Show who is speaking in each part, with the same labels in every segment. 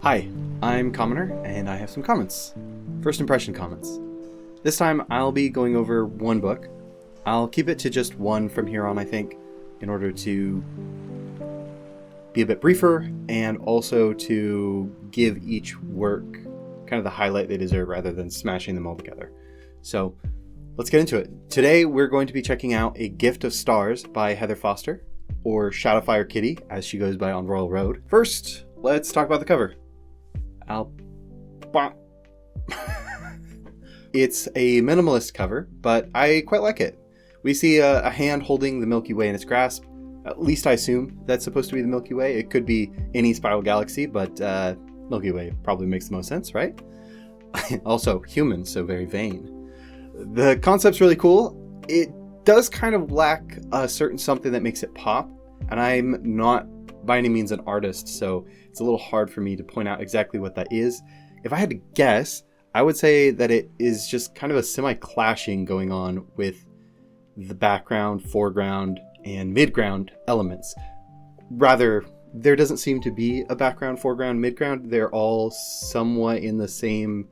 Speaker 1: Hi, I'm Commoner, and I have some comments. First impression comments. This time I'll be going over one book. I'll keep it to just one from here on, I think, in order to be a bit briefer and also to give each work kind of the highlight they deserve rather than smashing them all together. So let's get into it. Today we're going to be checking out A Gift of Stars by Heather Foster, or Shadowfire Kitty as she goes by on Royal Road. First, let's talk about the cover. It's a minimalist cover, but I quite like it. We see a hand holding the Milky Way in its grasp. At least I assume that's supposed to be the Milky Way. It could be any spiral galaxy, but Milky Way probably makes the most sense, right? Also, human, so very vain. The concept's really cool. It does kind of lack a certain something that makes it pop, and I'm not by any means an artist, so it's a little hard for me to point out exactly what that is. If I had to guess, I would say that it is just kind of a semi-clashing going on with the background, foreground, and midground elements. Rather, there doesn't seem to be a background, foreground, midground. They're all somewhat in the same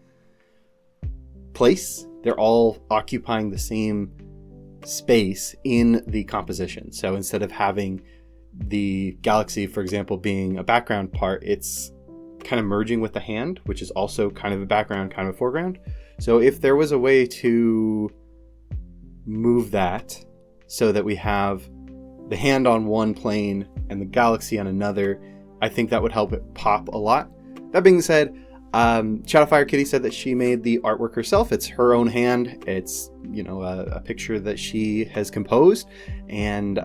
Speaker 1: place. They're all occupying the same space in the composition. So instead of having the galaxy, for example, being a background part, it's kind of merging with the hand, which is also kind of a background, kind of a foreground. So if there was a way to move that so that we have the hand on one plane and the galaxy on another, I think that would help it pop a lot. That being said, Shadowfire Kitty said that she made the artwork herself. It's her own hand. It's, a picture that she has composed, and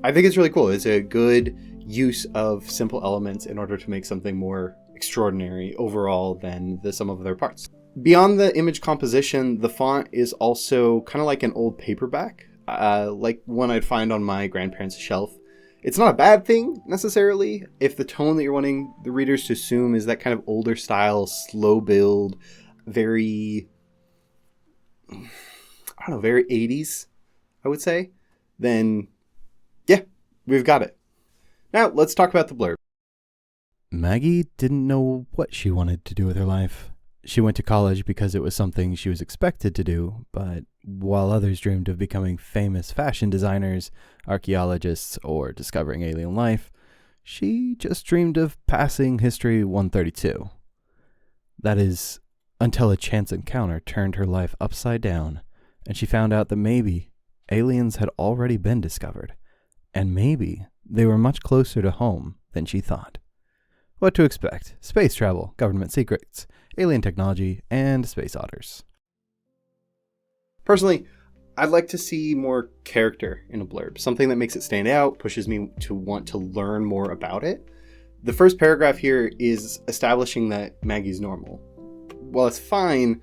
Speaker 1: I think it's really cool. It's a good use of simple elements in order to make something more extraordinary overall than the sum of their parts. Beyond the image composition, the font is also kind of like an old paperback, like one I'd find on my grandparents' shelf. It's not a bad thing necessarily if the tone that you're wanting the readers to assume is that kind of older style, slow build, very 80s, I would say, then yeah, we've got it. Now, let's talk about the blurb. Maggie didn't know what she wanted to do with her life. She went to college because it was something she was expected to do, but while others dreamed of becoming famous fashion designers, archaeologists, or discovering alien life, she just dreamed of passing History 132. That is, until a chance encounter turned her life upside down, and she found out that maybe aliens had already been discovered, and maybe they were much closer to home than she thought. What to expect: space travel, government secrets, alien technology, and space otters. Personally, I'd like to see more character in a blurb, something that makes it stand out, pushes me to want to learn more about it. The first paragraph here is establishing that Maggie's normal. While it's fine,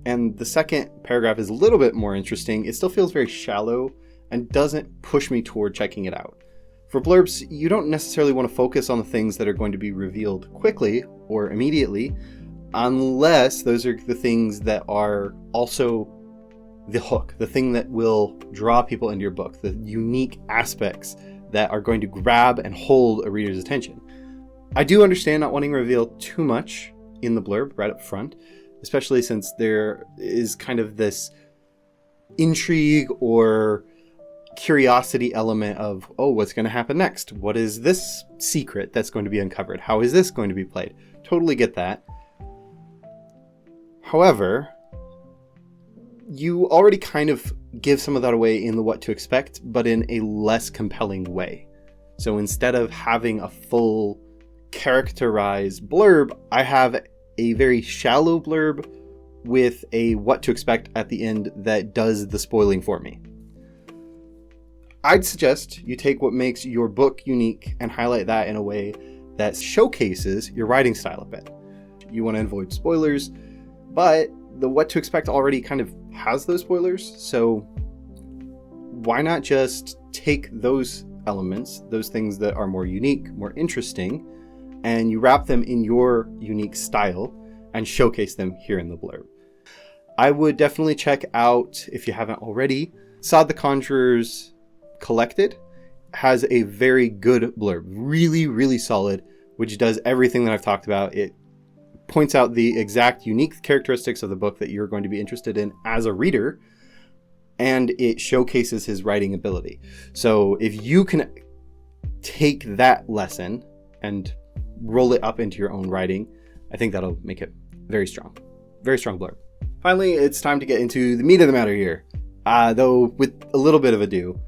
Speaker 1: and the second paragraph is a little bit more interesting, it still feels very shallow and doesn't push me toward checking it out. For blurbs, you don't necessarily want to focus on the things that are going to be revealed quickly or immediately, unless those are the things that are also the hook, the thing that will draw people into your book, the unique aspects that are going to grab and hold a reader's attention. I do understand not wanting to reveal too much in the blurb right up front, especially since there is kind of this intrigue or curiosity element of, what's going to happen next? What is this secret that's going to be uncovered? How is this going to be played? Totally get that. However, you already kind of give some of that away in the what to expect, but in a less compelling way. So instead of having a full characterized blurb, I have a very shallow blurb with a what to expect at the end that does the spoiling for me. I'd suggest you take what makes your book unique and highlight that in a way that showcases your writing style a bit. You want to avoid spoilers, but the what to expect already kind of has those spoilers, so why not just take those elements, those things that are more unique, more interesting, and you wrap them in your unique style and showcase them here in the blurb. I would definitely check out, if you haven't already, Sod the Conjurer's Collected has a very good blurb. Really, really solid. which does everything that I've talked about. It points out the exact unique characteristics of the book that you're going to be interested in as a reader, and it showcases his writing ability. So if you can take that lesson and roll it up into your own writing, I think that'll make it very strong blurb. Finally, it's time to get into the meat of the matter here, though with a little bit of ado.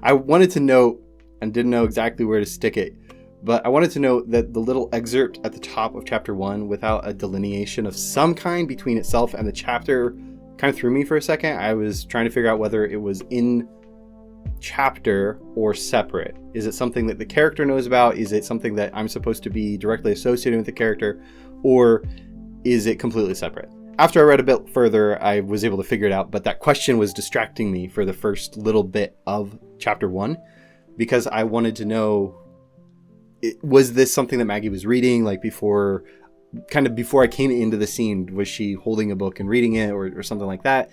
Speaker 1: I wanted to note, and didn't know exactly where to stick it, but I wanted to note that the little excerpt at the top of chapter 1 without a delineation of some kind between itself and the chapter kind of threw me for a second. I was trying to figure out whether it was in chapter or separate. Is it something that the character knows about? Is it something that I'm supposed to be directly associated with the character? Or is it completely separate? After I read a bit further, I was able to figure it out, but that question was distracting me for the first little bit of chapter 1, because I wanted to know, was this something that Maggie was reading, like before I came into the scene? Was she holding a book and reading it, or something like that?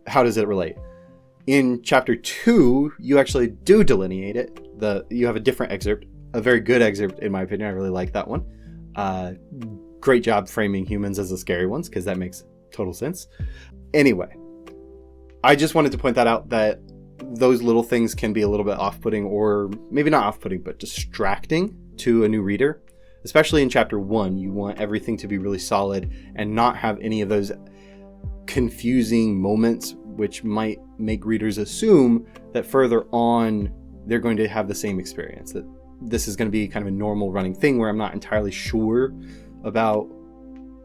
Speaker 1: How does it relate? In chapter 2, you actually do delineate it. You have a different excerpt, a very good excerpt in my opinion. I really like that one. Great job framing humans as the scary ones, because that makes total sense. Anyway, I just wanted to point that out, that those little things can be a little bit off-putting, or maybe not off-putting, but distracting to a new reader. Especially in chapter 1, you want everything to be really solid and not have any of those confusing moments which might make readers assume that further on they're going to have the same experience, that this is going to be kind of a normal running thing where I'm not entirely sure about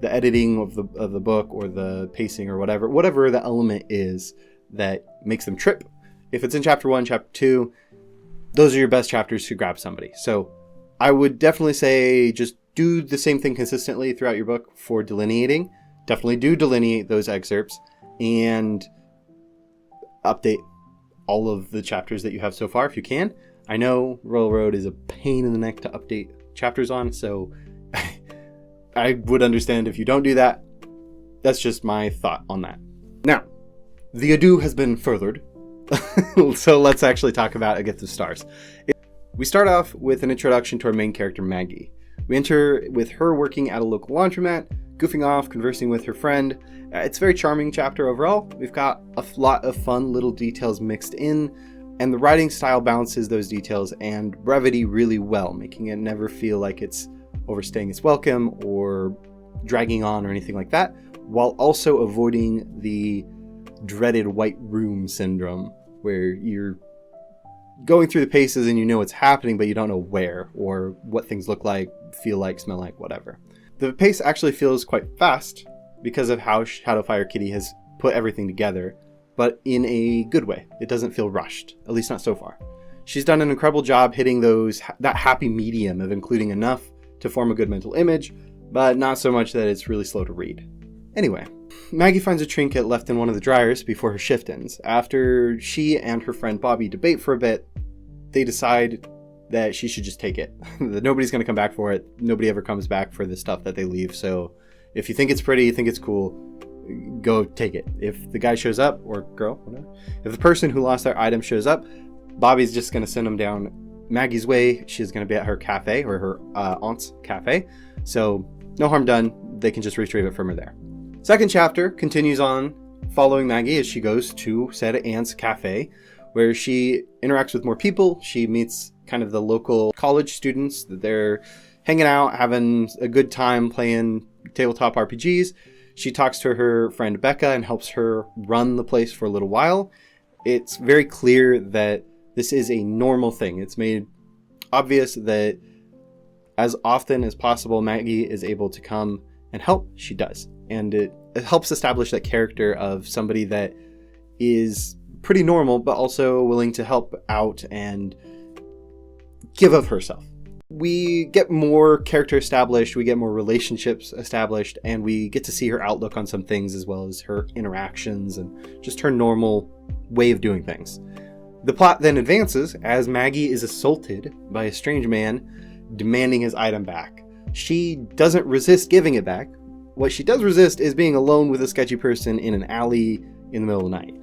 Speaker 1: the editing of the book or the pacing or whatever the element is that makes them trip. If it's in chapter 1, chapter 2, those are your best chapters to grab somebody. So I would definitely say just do the same thing consistently throughout your book for delineating. Definitely do delineate those excerpts and update all of the chapters that you have so far if you can. I know Royal Road is a pain in the neck to update chapters on, so I would understand if you don't do that. That's just my thought on that. Now, the ado has been furthered, so let's actually talk about A Gift of Stars. We start off with an introduction to our main character, Maggie. We enter with her working at a local laundromat, goofing off, conversing with her friend. It's a very charming chapter overall. We've got a lot of fun little details mixed in, and the writing style balances those details and brevity really well, making it never feel like it's overstaying its welcome or dragging on or anything like that, while also avoiding the dreaded white room syndrome, where you're going through the paces and you know what's happening, but you don't know where or what things look like, feel like, smell like, whatever. The pace actually feels quite fast because of how Shadowfire Kitty has put everything together, but in a good way. It doesn't feel rushed, at least not so far. She's done an incredible job hitting that happy medium of including enough to form a good mental image, but not so much that it's really slow to read. Anyway, Maggie finds a trinket left in one of the dryers before her shift ends. After she and her friend Bobby debate for a bit, they decide that she should just take it. That nobody's going to come back for it. Nobody ever comes back for the stuff that they leave. So if you think it's pretty, you think it's cool, go take it. If the guy shows up, or girl, whatever, if the person who lost their item shows up, Bobby's just going to send them down Maggie's way. She's going to be at her cafe, or her aunt's cafe. So no harm done. They can just retrieve it from her there. Second chapter continues on following Maggie as she goes to said aunt's cafe, where she interacts with more people. She meets kind of the local college students. They're hanging out, having a good time playing tabletop RPGs. She talks to her friend Becca and helps her run the place for a little while. It's very clear that this is a normal thing. It's made obvious that as often as possible Maggie is able to come and help, she does. And it helps establish that character of somebody that is pretty normal, but also willing to help out and give of herself. We get more character established, we get more relationships established, and we get to see her outlook on some things, as well as her interactions and just her normal way of doing things. The plot then advances as Maggie is assaulted by a strange man demanding his item back. She doesn't resist giving it back. What she does resist is being alone with a sketchy person in an alley in the middle of the night.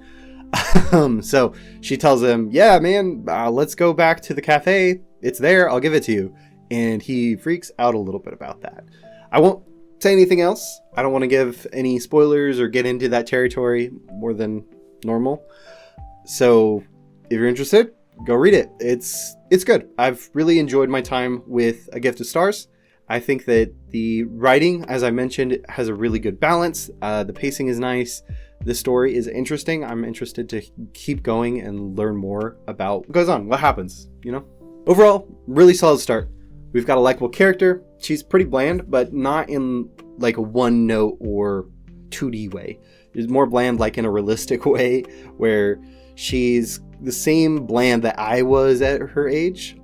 Speaker 1: So she tells him, yeah, man, let's go back to the cafe. It's there. I'll give it to you. and he freaks out a little bit about that. I won't say anything else. I don't want to give any spoilers or get into that territory more than normal. So if you're interested, go read it. It's good. I've really enjoyed my time with A Gift of Stars. I think that the writing, as I mentioned, has a really good balance. The pacing is nice. The story is interesting. I'm interested to keep going and learn more about what goes on, what happens, Overall, really solid start. We've got a likable character. She's pretty bland, but not in like a one note or 2D way. It's more bland like in a realistic way where she's the same bland that I was at her age.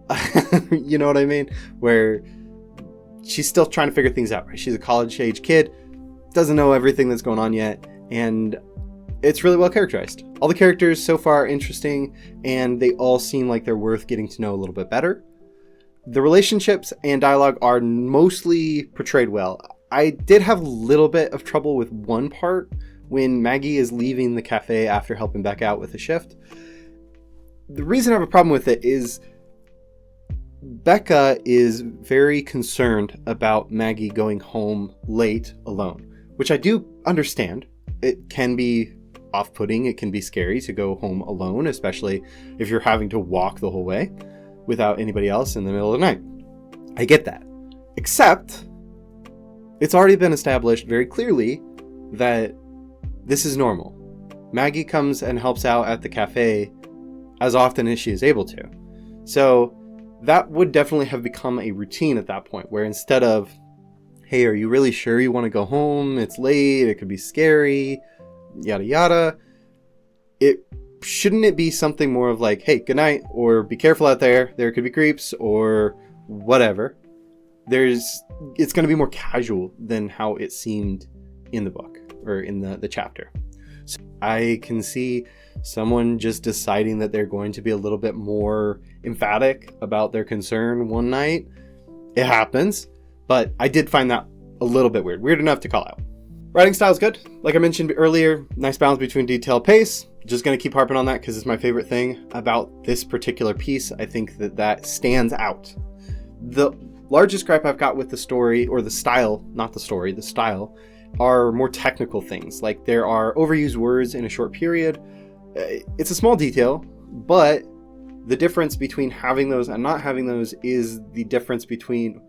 Speaker 1: You know what I mean? Where she's still trying to figure things out, right? She's a college age kid, doesn't know everything that's going on yet, and it's really well characterized. All the characters so far are interesting, and they all seem like they're worth getting to know a little bit better. The relationships and dialogue are mostly portrayed well. I did have a little bit of trouble with one part when Maggie is leaving the cafe after helping Becca out with a shift. The reason I have a problem with it is Becca is very concerned about Maggie going home late alone, which I do understand. It can be off-putting, it can be scary to go home alone, especially if you're having to walk the whole way without anybody else in the middle of the night. I get that. Except, it's already been established very clearly that this is normal. Maggie comes and helps out at the cafe as often as she is able to. So that would definitely have become a routine at that point, where instead of, hey, are you really sure you want to go home? It's late, it could be scary, yada yada. Shouldn't it be something more of like, hey, good night, or be careful out there, there could be creeps, or whatever. It's going to be more casual than how it seemed in the book, or in the chapter. So I can see someone just deciding that they're going to be a little bit more emphatic about their concern one night. It happens, but I did find that a little bit weird enough to call out. Writing style is good. Like I mentioned earlier, nice balance between detail and pace. Just going to keep harping on that because it's my favorite thing about this particular piece. I think that stands out. The largest gripe I've got with the story, or the style, not the story, the style, are more technical things. Like there are overused words in a short period. It's a small detail, but the difference between having those and not having those is the difference between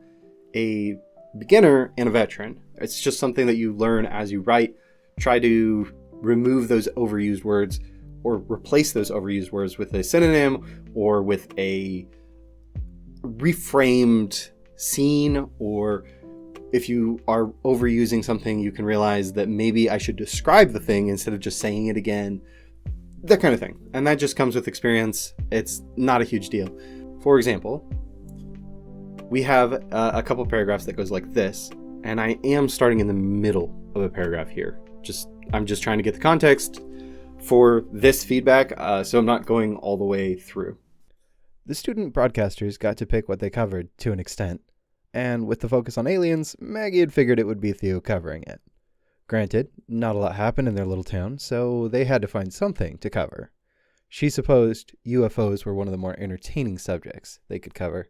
Speaker 1: a beginner and a veteran. It's just something that you learn as you write. Try to remove those overused words or replace those overused words with a synonym or with a reframed scene, or if you are overusing something, you can realize that maybe I should describe the thing instead of just saying it again, that kind of thing. And that just comes with experience. It's not a huge deal. For example, we have a couple paragraphs that goes like this, and I am starting in the middle of a paragraph here. I'm just trying to get the context for this feedback, so I'm not going all the way through.
Speaker 2: The student broadcasters got to pick what they covered to an extent, and with the focus on aliens, Maggie had figured it would be Theo covering it. Granted, not a lot happened in their little town, so they had to find something to cover. She supposed UFOs were one of the more entertaining subjects they could cover,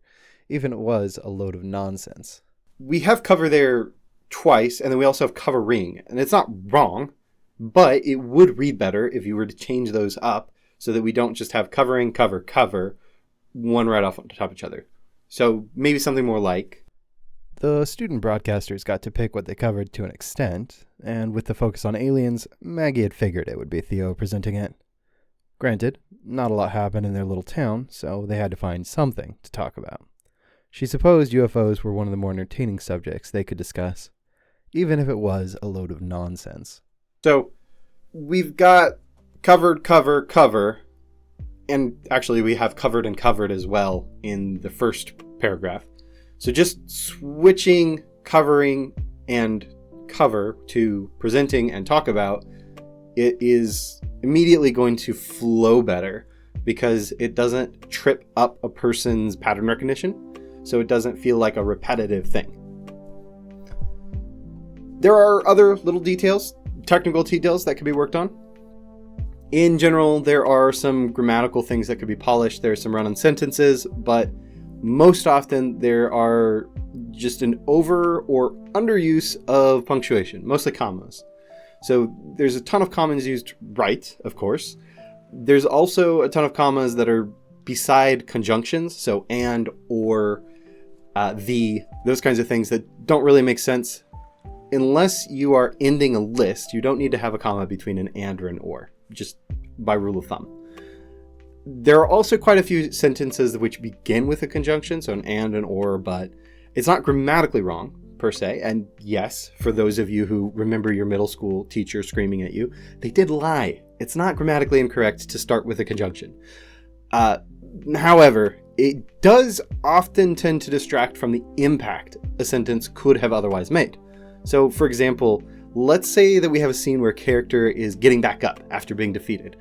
Speaker 2: even if it was a load of nonsense.
Speaker 1: We have cover there twice, and then we also have covering, and it's not wrong, but it would read better if you were to change those up so that we don't just have covering, cover, one right off on top of each other. So maybe something more like,
Speaker 2: the student broadcasters got to pick what they covered to an extent, and with the focus on aliens, Maggie had figured it would be Theo presenting it. Granted, not a lot happened in their little town, so they had to find something to talk about. She supposed UFOs were one of the more entertaining subjects they could discuss, even if it was a load of nonsense.
Speaker 1: So we've got covered, cover, and actually we have covered and covered as well in the first paragraph. So just switching covering and cover to presenting and talk about, it is immediately going to flow better because it doesn't trip up a person's pattern recognition, so it doesn't feel like a repetitive thing. There are other little details, technical details that could be worked on. In general, there are some grammatical things that could be polished. There's some run-on sentences, but most often there are just an over or underuse of punctuation, mostly commas. So there's a ton of commas used right, of course. There's also a ton of commas that are beside conjunctions, so and, or, the, those kinds of things that don't really make sense. Unless you are ending a list, you don't need to have a comma between an and or an or, just by rule of thumb. There are also quite a few sentences which begin with a conjunction, so an and, an or, but it's not grammatically wrong, per se. And yes, for those of you who remember your middle school teacher screaming at you, they did lie. It's not grammatically incorrect to start with a conjunction. However, it does often tend to distract from the impact a sentence could have otherwise made. So, for example, let's say that we have a scene where a character is getting back up after being defeated.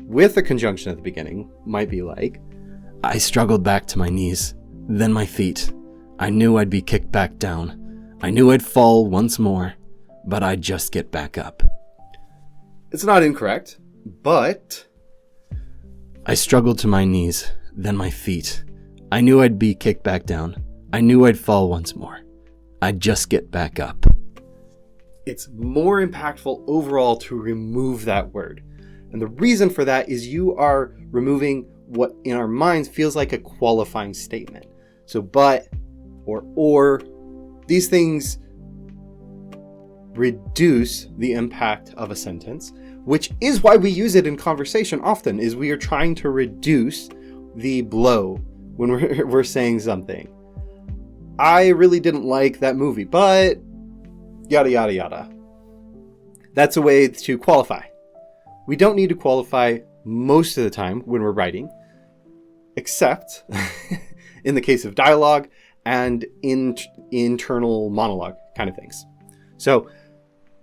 Speaker 1: With a conjunction at the beginning, might be like, I struggled back to my knees, then my feet. I knew I'd be kicked back down. I knew I'd fall once more, but I'd just get back up. It's not incorrect, but I struggled to my knees, then my feet. I knew I'd be kicked back down. I knew I'd fall once more. I'd just get back up. It's more impactful overall to remove that word. And the reason for that is you are removing what in our minds feels like a qualifying statement. So but or, these things reduce the impact of a sentence, which is why we use it in conversation often, is we are trying to reduce the blow when we're saying something. I really didn't like that movie, but yada yada yada. That's a way to qualify. We don't need to qualify most of the time when we're writing, except in the case of dialogue and internal monologue kind of things. So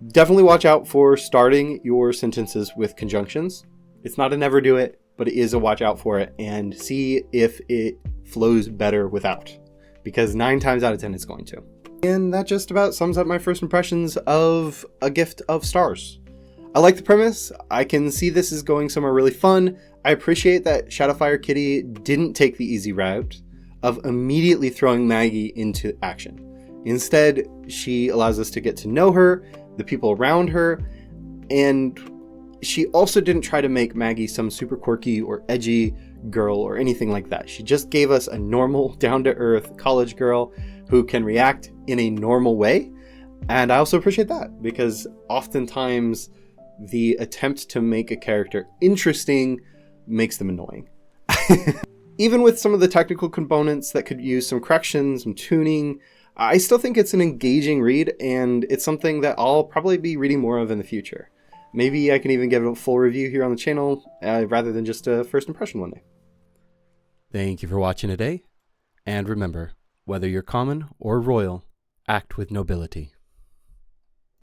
Speaker 1: definitely watch out for starting your sentences with conjunctions. It's not a never do it, but it is a watch out for it, and see if it flows better without, because 9 times out of 10 it's going to. And that just about sums up my first impressions of A Gift of Stars. I like the premise. I can see this is going somewhere really fun. I appreciate that Shadowfire Kitty didn't take the easy route of immediately throwing Maggie into action. Instead, she allows us to get to know her, the people around her, and she also didn't try to make Maggie some super quirky or edgy girl or anything like that. She just gave us a normal, down-to-earth college girl who can react in a normal way. And I also appreciate that, because oftentimes the attempt to make a character interesting makes them annoying. Even with some of the technical components that could use some corrections, some tuning, I still think it's an engaging read, and it's something that I'll probably be reading more of in the future. Maybe I can even give it a full review here on the channel, rather than just a first impression one day.
Speaker 2: Thank you for watching today, and remember, whether you're common or royal, act with nobility.